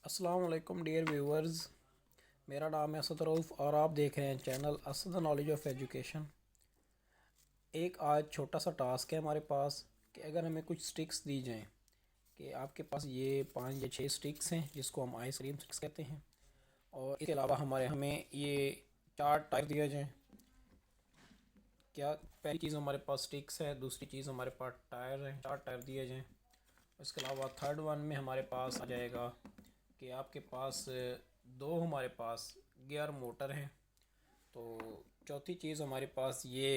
अस्सलाम वालेकुम dear viewers. मेरा नाम है असद रऊफ़ और आप देख रहे हैं channel Asad knowledge of education. एक आज छोटा सा टास्क है हमारे पास कि अगर हमें कुछ स्टिक्स दी जाएं कि आपके पास ये 5 या 6 स्टिक्स हैं जिसको हम आइसक्रीम स्टिक्स कहते हैं, और इसके अलावा हमें ये 4 टायर दिया जाएं। क्या पहली चीज़ हमारे पास स्टिक्स है, दूसरी चीज़ हमारे पास टायर है, 4 टायर दिए जाएँ। इसके अलावा थर्ड वन में हमारे पास आ जाएगा कि आपके पास दो हमारे पास गियर मोटर हैं। तो चौथी चीज़ हमारे पास ये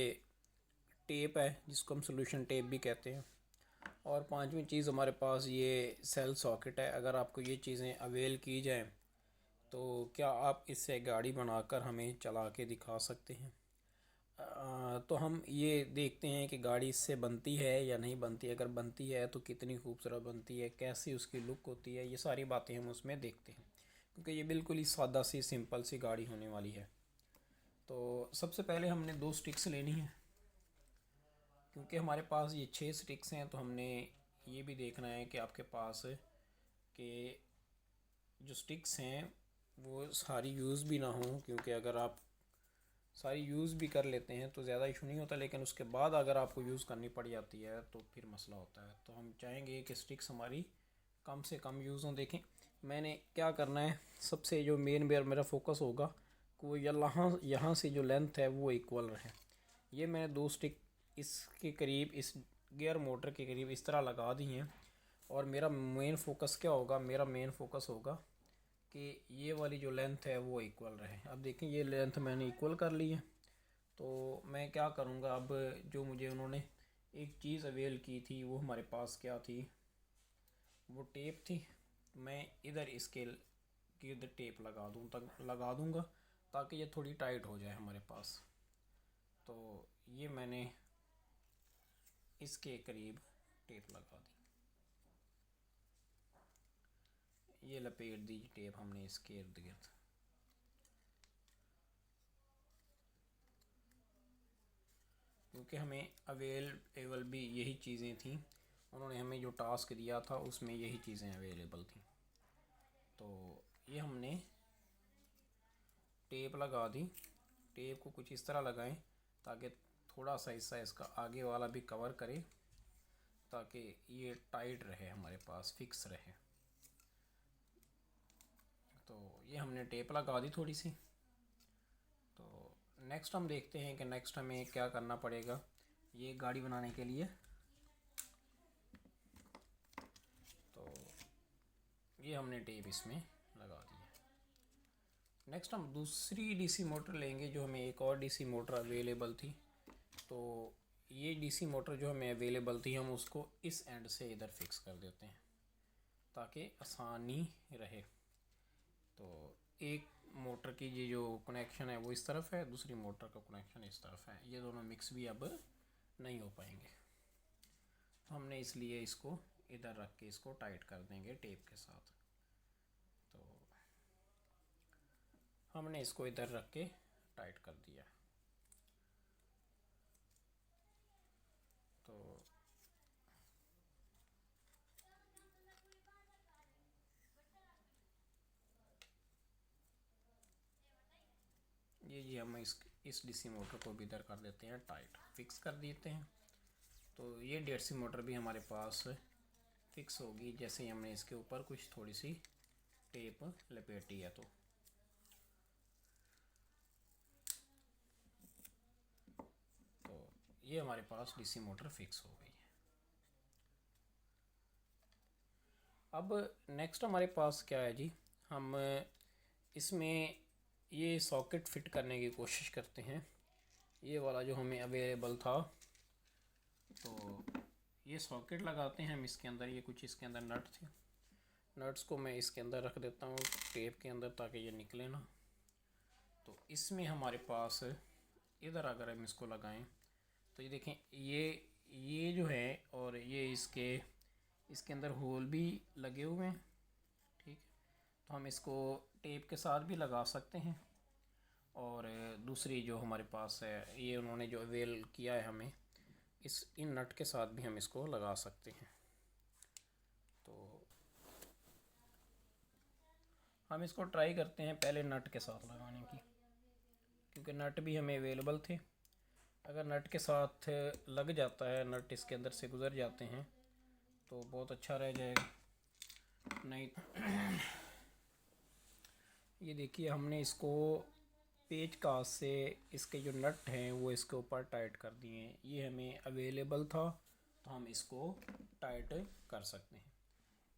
टेप है जिसको हम सोल्यूशन टेप भी कहते हैं। और पांचवी चीज़ हमारे पास ये सेल सॉकेट है। अगर आपको ये चीज़ें अवेल की जाएं तो क्या आप इससे गाड़ी बनाकर हमें चला के दिखा सकते हैं? तो हम ये देखते हैं कि गाड़ी इससे बनती है या नहीं बनती। अगर बनती है तो कितनी खूबसूरत बनती है, कैसी उसकी लुक होती है, ये सारी बातें हम उसमें देखते हैं, क्योंकि ये बिल्कुल ही सादा सी सिंपल सी गाड़ी होने वाली है। तो सबसे पहले हमने 2 स्टिक्स लेनी है। क्योंकि हमारे पास ये 6 स्टिक्स हैं तो हमने ये भी देखना है कि आपके पास के जो स्टिक्स हैं वो सारी यूज़ भी ना हो, क्योंकि अगर आप सारी यूज़ भी कर लेते हैं तो ज़्यादा इशू नहीं होता, लेकिन उसके बाद अगर आपको यूज़ करनी पड़ जाती है तो फिर मसला होता है। तो हम चाहेंगे कि स्टिक्स हमारी कम से कम यूज़ हों। देखें मैंने क्या करना है, सबसे जो मेरा फोकस होगा कि वो यहाँ यहाँ से जो लेंथ है वो इक्वल रहे। ये मैंने 2 स्टिक इसके करीब, इस गियर मोटर के करीब इस तरह लगा दी हैं। और मेरा मेन फोकस क्या होगा, मेरा मेन फोकस होगा कि ये वाली जो लेंथ है वो इक्वल रहे। अब देखें ये लेंथ मैंने इक्वल कर ली है। तो मैं क्या करूँगा, अब जो मुझे उन्होंने एक चीज़ अवेल की थी वो हमारे पास क्या थी, वो टेप थी। मैं इधर इसके गिर्द टेप लगा दूँगा ताकि ये थोड़ी टाइट हो जाए हमारे पास। तो ये मैंने इसके करीब टेप लगा दी। ये लपेट दी टेप हमने इसके इर्द गिर्द। क्योंकि हमें अवेलेबल भी यही चीज़ें थी, उन्होंने हमें जो टास्क दिया था उसमें यही चीज़ें अवेलेबल थी। तो ये हमने टेप लगा दी। टेप को कुछ इस तरह लगाएं ताकि थोड़ा सा हिस्सा इसका आगे वाला भी कवर करे, ताकि ये टाइट रहे हमारे पास, फिक्स रहे। तो ये हमने टेप लगा दी थोड़ी सी। तो नेक्स्ट हम देखते हैं कि नेक्स्ट हमें क्या करना पड़ेगा ये गाड़ी बनाने के लिए। तो ये हमने टेप इसमें लगा दी है। नेक्स्ट हम दूसरी डीसी मोटर लेंगे, जो हमें एक और डीसी मोटर अवेलेबल थी। तो ये डीसी मोटर जो हमें अवेलेबल थी हम उसको इस एंड से इधर फिक्स कर देते हैं ताकि आसानी रहे। तो एक मोटर की ये जो कनेक्शन है वो इस तरफ है, दूसरी मोटर का कनेक्शन इस तरफ है। ये दोनों मिक्स भी अब नहीं हो पाएंगे, तो हमने इसलिए इसको इधर रख के इसको टाइट कर देंगे टेप के साथ। तो हमने इसको इधर रख के टाइट कर दिया। तो ये हम इस डीसी मोटर को भी इधर कर देते हैं टाइट, फिक्स कर देते हैं। तो ये डीसी मोटर भी हमारे पास फिक्स होगी जैसे ही हमने इसके ऊपर कुछ थोड़ी सी टेप लपेटी है। तो ये हमारे पास डीसी मोटर फिक्स हो गई है। अब नेक्स्ट हमारे पास क्या है जी, हम इसमें ये सॉकेट फिट करने की कोशिश करते हैं। ये वाला जो हमें अवेलेबल था, तो ये सॉकेट लगाते हैं हम इसके अंदर। ये कुछ इसके अंदर नट थे, नट्स को मैं इसके अंदर रख देता हूँ टेप के अंदर ताकि ये निकले ना। तो इसमें हमारे पास इधर अगर हम इसको लगाएं तो ये देखें ये जो है, और ये इसके अंदर होल भी लगे हुए हैं। ठीक है, तो हम इसको टेप के साथ भी लगा सकते हैं, और दूसरी जो हमारे पास है ये उन्होंने जो अवेल किया है हमें, इन नट के साथ भी हम इसको लगा सकते हैं। तो हम इसको ट्राई करते हैं पहले नट के साथ लगाने की, क्योंकि नट भी हमें अवेलेबल थे। अगर नट के साथ लग जाता है, नट इसके अंदर से गुज़र जाते हैं तो बहुत अच्छा रह जाएगा। नहीं ये देखिए, हमने इसको पेच कास से इसके जो नट हैं वो इसके ऊपर टाइट कर दिए हैं। ये हमें अवेलेबल था तो हम इसको टाइट कर सकते हैं।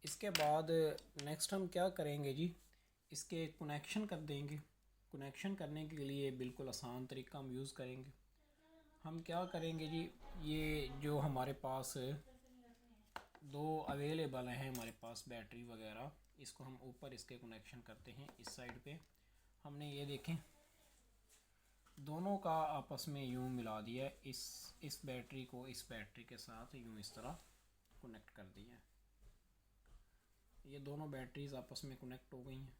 इसके बाद नेक्स्ट हम क्या करेंगे जी, इसके कनेक्शन कर देंगे। कनेक्शन करने के लिए बिल्कुल आसान तरीका हम यूज़ करेंगे। हम क्या करेंगे जी, ये जो हमारे पास दो अवेलेबल हैं हमारे पास बैटरी वगैरह, इसको हम ऊपर इसके कनेक्शन करते हैं। इस साइड पे हमने ये देखें दोनों का आपस में यूँ मिला दिया, इस बैटरी को इस बैटरी के साथ यूँ इस तरह कनेक्ट कर दिया। ये दोनों बैटरीज आपस में कनेक्ट हो गई हैं।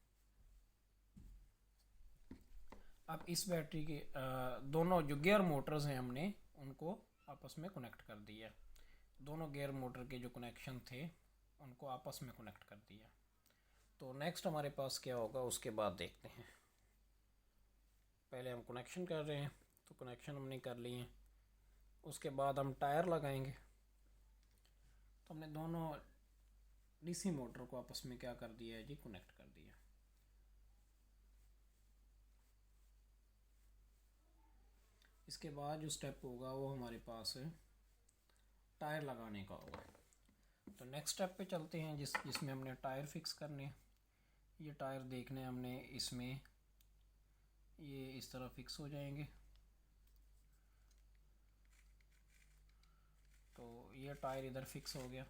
अब इस बैटरी के दोनों जो गियर मोटर्स हैं हमने उनको आपस में कनेक्ट कर दिया। दोनों गियर मोटर के जो कनेक्शन थे उनको आपस में कनेक्ट कर दिया। तो नेक्स्ट हमारे पास क्या होगा उसके बाद देखते हैं। पहले हम कनेक्शन कर रहे हैं, तो कनेक्शन हमने कर लिए हैं। उसके बाद हम टायर लगाएंगे। तो हमने दोनों डीसी मोटर को आपस में क्या कर दिया है जी, कनेक्ट कर दिया। इसके बाद जो स्टेप होगा वो हमारे पास टायर लगाने का होगा। तो नेक्स्ट स्टेप पे चलते हैं जिसमें हमने टायर फिक्स करने हैं। ये टायर देखने हमने इसमें ये इस तरह फिक्स हो जाएंगे। तो ये टायर इधर फिक्स हो गया।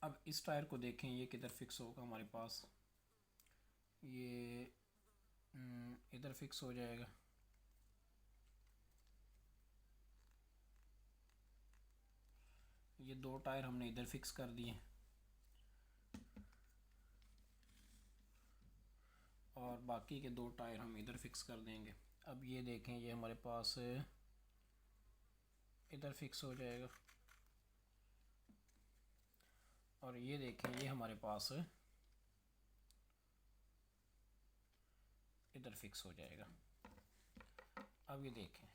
अब इस टायर को देखें ये किधर फिक्स होगा हमारे पास, ये इधर फिक्स हो जाएगा। ये दो टायर हमने इधर फिक्स कर दिए और बाकी के दो टायर हम इधर फिक्स कर देंगे। अब ये देखें ये हमारे पास इधर फिक्स हो जाएगा और ये देखें ये हमारे पास इधर फिक्स हो जाएगा। अब ये देखें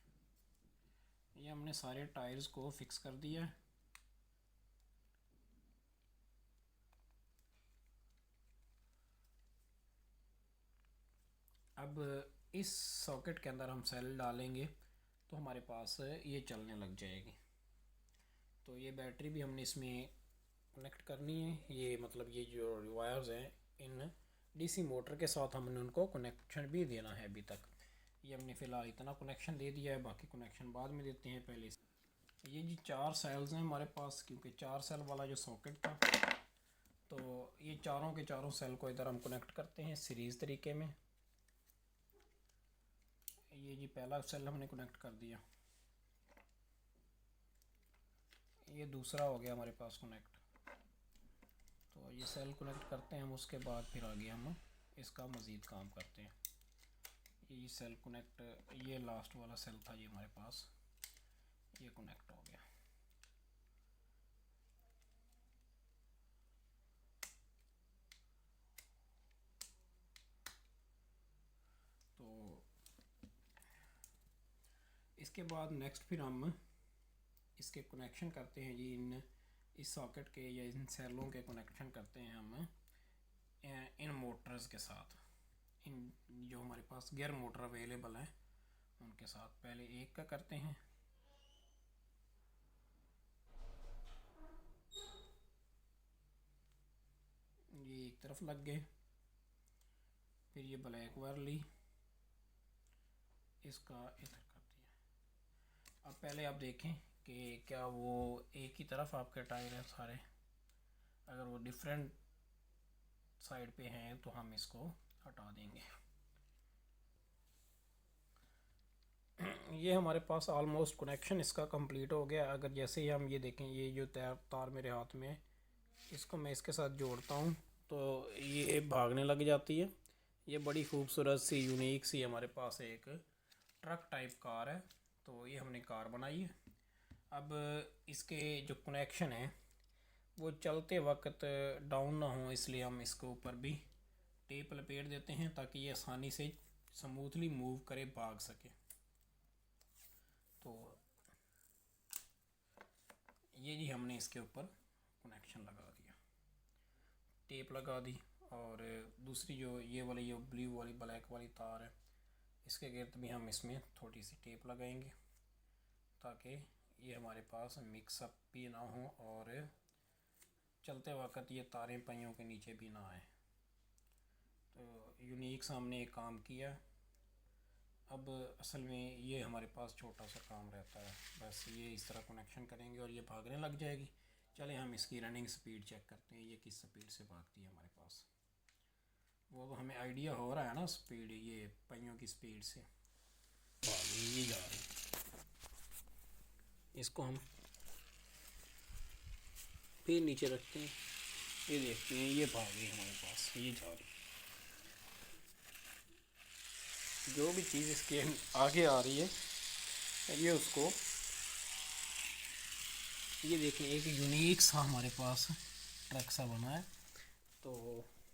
ये हमने सारे टायर्स को फिक्स कर दिया है। अब इस सॉकेट के अंदर हम सेल डालेंगे तो हमारे पास ये चलने लग जाएगी। तो ये बैटरी भी हमने इसमें कनेक्ट करनी है। ये मतलब ये जो वायर्स हैं इन डीसी मोटर के साथ हमने उनको कनेक्शन भी देना है। अभी तक ये हमने फ़िलहाल इतना कनेक्शन दे दिया है, बाकी कनेक्शन बाद में देते हैं। पहले ये जी 4 सेल्स हैं हमारे पास, क्योंकि 4 सेल वाला जो सॉकेट था तो ये चारों के चारों सेल को इधर हम कनेक्ट करते हैं सीरीज़ तरीके में। ये जी पहला सेल हमने कनेक्ट कर दिया, ये दूसरा हो गया हमारे पास कनेक्ट। तो ये सेल कनेक्ट करते हैं हम, उसके बाद फिर आगे हम इसका मज़ीद काम करते हैं। ये सेल कनेक्ट, ये लास्ट वाला सेल था ये हमारे पास, ये कनेक्ट हो गया। तो इसके बाद नेक्स्ट फिर हम इसके कनेक्शन करते हैं जी, इस सॉकेट के या इन सेलों के कनेक्शन करते हैं हम इन मोटर्स के साथ। इन जो हमारे पास गियर मोटर अवेलेबल हैं उनके साथ पहले एक का करते हैं। ये एक तरफ लग गए, फिर ये ब्लैक वायर ली, इसका इधर कर दिया। अब पहले आप देखें कि क्या वो एक ही तरफ आपके टायर हैं सारे। अगर वो डिफरेंट साइड पे हैं तो हम इसको हटा देंगे। ये हमारे पास ऑलमोस्ट कनेक्शन इसका कंप्लीट हो गया। अगर जैसे ही हम ये देखें ये जो तार मेरे हाथ में है, इसको मैं इसके साथ जोड़ता हूँ तो ये भागने लग जाती है। ये बड़ी खूबसूरत सी यूनिक सी हमारे पास एक ट्रक टाइप कार है। तो ये हमने कार बनाई है। अब इसके जो कनेक्शन है वो चलते वक्त डाउन ना हो, इसलिए हम इसके ऊपर भी टेप लपेट देते हैं ताकि ये आसानी से स्मूथली मूव करे, भाग सके। तो ये जी हमने इसके ऊपर कनेक्शन लगा दिया, टेप लगा दी। और दूसरी जो ये ब्लू वाली ब्लैक वाली तार है, इसके गिर्द भी हम इसमें थोड़ी सी टेप लगाएंगे ताकि ये हमारे पास मिक्सअप भी ना हो और चलते वक्त ये तारें पहियों के नीचे भी ना आए। तो यूनिक सा हमने एक काम किया। अब असल में ये हमारे पास छोटा सा काम रहता है, बस ये इस तरह कनेक्शन करेंगे और ये भागने लग जाएगी। चले हम इसकी रनिंग स्पीड चेक करते हैं, ये किस स्पीड से भागती है हमारे पास। वो तो हमें आइडिया हो रहा है ना स्पीड, ये पहियों की स्पीड से भागी ये जा रही। इसको हम फिर नीचे रखते हैं, ये देखते हैं ये भागी हमारे पास, ये जा रही। जो भी चीज़ इसके आगे आ रही है ये उसको, ये देखें एक यूनिक सा हमारे पास ट्रक सा बना है। तो